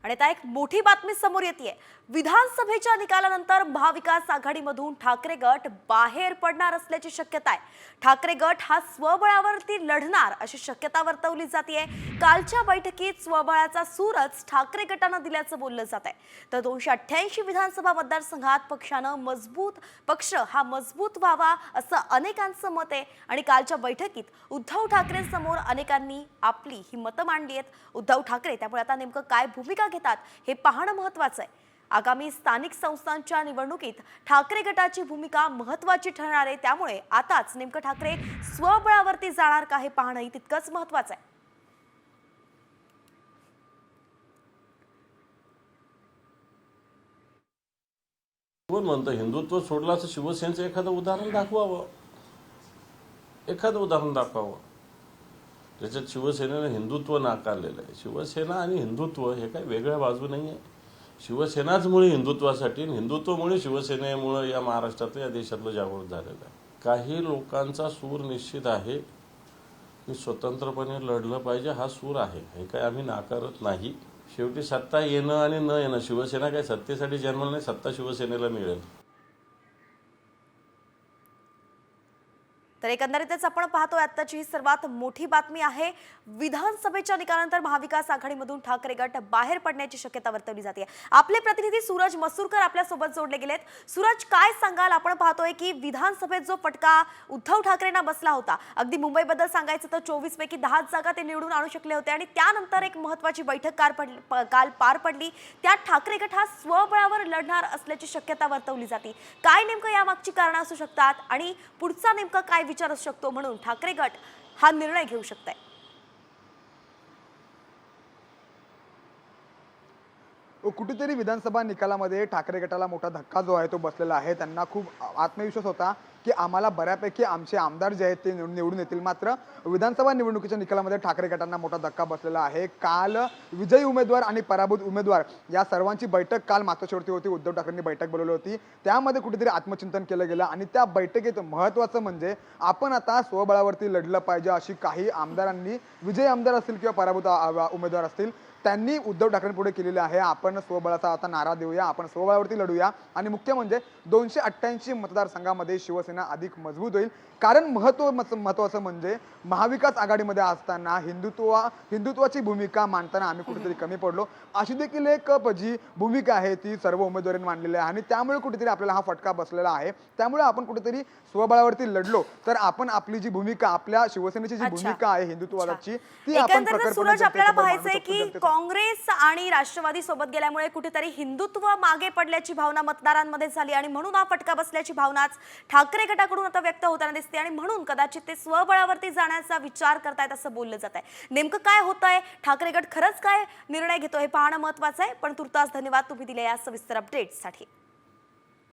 आणि आता एक मोठी बातमी समोर येते। विधानसभेच्या निकालानंतर महाविकास आघाडीमधून ठाकरे गट बाहेर पडणार असल्याची शक्यता आहे। ठाकरे गट हा स्वबळावरती लढणार अशी शक्यता वर्तवली जाते। कालच्या बैठकीत स्वबळाचा सूरच ठाकरे गटाने दिल्याचं बोललं जात आहे। तर 288 विधानसभा मतदारसंघात पक्ष हा मजबूत व्हावा असं अनेकांचं मत आहे। आणि कालच्या बैठकीत उद्धव ठाकरे समोर अनेकांनी आपली ही मतं मांडली आहेत। उद्धव ठाकरे त्यामुळे आता नेमकं काय भूमिका घेतात हे पाहणं महत्त्वाचं आहे। आगामी स्थानिक संस्थांच्या निवडणुकीत ठाकरे गटाची भूमिका महत्त्वाची ठरणार आहे। त्यामुळे आताच नेमकं ठाकरे स्वबळावरती जाणार का हे पाहणंही तितकंच महत्त्वाचं आहे। कोण म्हणतं हिंदुत्व सोडलं असं शिवसेनेचं एखादं उदाहरण दाखवावं, एखादं उदाहरण दाखवावं ज्याच्यात शिवसेनेनं हिंदुत्व नाकारलेलं आहे। शिवसेना आणि हिंदुत्व हे काही वेगळ्या बाजू नाही आहे। शिवसेनाच मुळे हिंदुत्वासाठी आणि हिंदुत्वमुळे शिवसेनेमुळे या महाराष्ट्रातलं या देशातलं जागृत झालेलं आहे। काही लोकांचा सूर निश्चित आहे की स्वतंत्रपणे लढलं पाहिजे, हा सूर आहे, हे काही आम्ही नाकारत नाही। शेवटी सत्ता येणं आणि न येणं, शिवसेना काही सत्तेसाठी जन्मलं नाही, सत्ता शिवसेनेला मिळेल। तर एकंदरीतच आपण पाहतोय आत्ताची ही सर्वात मोठी बातमी आहे। विधानसभेच्या निकालानंतर महाविकास आघाडीमधून ठाकरे गट बाहेर पडण्याची शक्यता वर्तवली जाते। आपले प्रतिनिधी सूरज मसूरकर आपल्या सोबत जोडले गेलेत। सूरज, काय सांगाल? आपण पाहतोय की विधानसभेत जो फटका उद्धव ठाकरेंना बसला होता, अगदी मुंबईबद्दल सांगायचं तर 24 पैकी 10 जागा ते निवडून आणू शकले होते आणि त्यानंतर एक महत्त्वाची बैठक काल पार पडली। त्यात ठाकरे गट हा स्वबळावर लढणार असल्याची शक्यता वर्तवली जाते। काय नेमकं यामागची कारणं असू शकतात आणि पुढचा नेमका काय विचार असू शकतो म्हणून ठाकरे गट हा निर्णय घेऊ शकते? कुठेतरी विधानसभा निकालामध्ये ठाकरे गटाला मोठा धक्का जो आहे तो बसलेला आहे। त्यांना खूप आत्मविश्वास होता की आम्हाला बऱ्यापैकी आमचे आमदार जे आहेत ते निवडून येतील। मात्र विधानसभा निवडणुकीच्या निकालामध्ये ठाकरे गटांना मोठा धक्का बसलेला आहे। काल विजयी उमेदवार आणि पराभूत उमेदवार या सर्वांची बैठक काल मातोश्रीवरती होती। उद्धव ठाकरेंनी बैठक बोलवली होती, त्यामध्ये कुठेतरी आत्मचिंतन केलं गेलं आणि त्या बैठकीत महत्त्वाचं म्हणजे आपण आता स्वबळावरती लढलं पाहिजे अशी काही आमदारांनी, विजयी आमदार असतील किंवा पराभूत उमेदवार असतील, त्यांनी उद्धव ठाकरेंपुढे केलेले आहे। आपण स्वबळाचा आता नारा देऊया, आपण स्वबळावरती लढूया आणि मुख्य म्हणजे 288 मतदारसंघामध्ये शिवसेना अधिक मजबूत होईल। कारण महत्त्वाचं म्हणजे महाविकास आघाडीमध्ये असताना हिंदुत्वाची भूमिका मांडताना आम्ही कुठेतरी कमी पडलो, अशी देखील एक जी भूमिका आहे ती सर्व उमेदवारांनी मांडलेली आहे आणि त्यामुळे कुठेतरी आपल्याला हा फटका बसलेला आहे। त्यामुळे आपण कुठेतरी स्वबळावरती लढलो तर आपण आपली जी भूमिका, आपल्या शिवसेनेची जी भूमिका आहे हिंदुत्ववादाची, ती आपण सूरज, आपल्याला पाहायचंय की काँग्रेस आणि राष्ट्रवादी सोबत गेल्यामुळे कुठेतरी हिंदुत्व मागे पडल्याची भावना मतदारांमध्ये झाली आणि म्हणून हा फटका बसल्याची भावनाच ठाकरे गटाकडून आता व्यक्त होताना दिसते आणि म्हणून कदाचित ते स्वबळावरती जाण्याचा विचार करतायत असं बोललं जात आहे। नेमकं काय होतंय, ठाकरे गट खरंच काय निर्णय घेतो हे पाहणं महत्त्वाचं आहे। पण तुर्तास धन्यवाद तुम्ही दिलेल्या या सविस्तर अपडेट्ससाठी।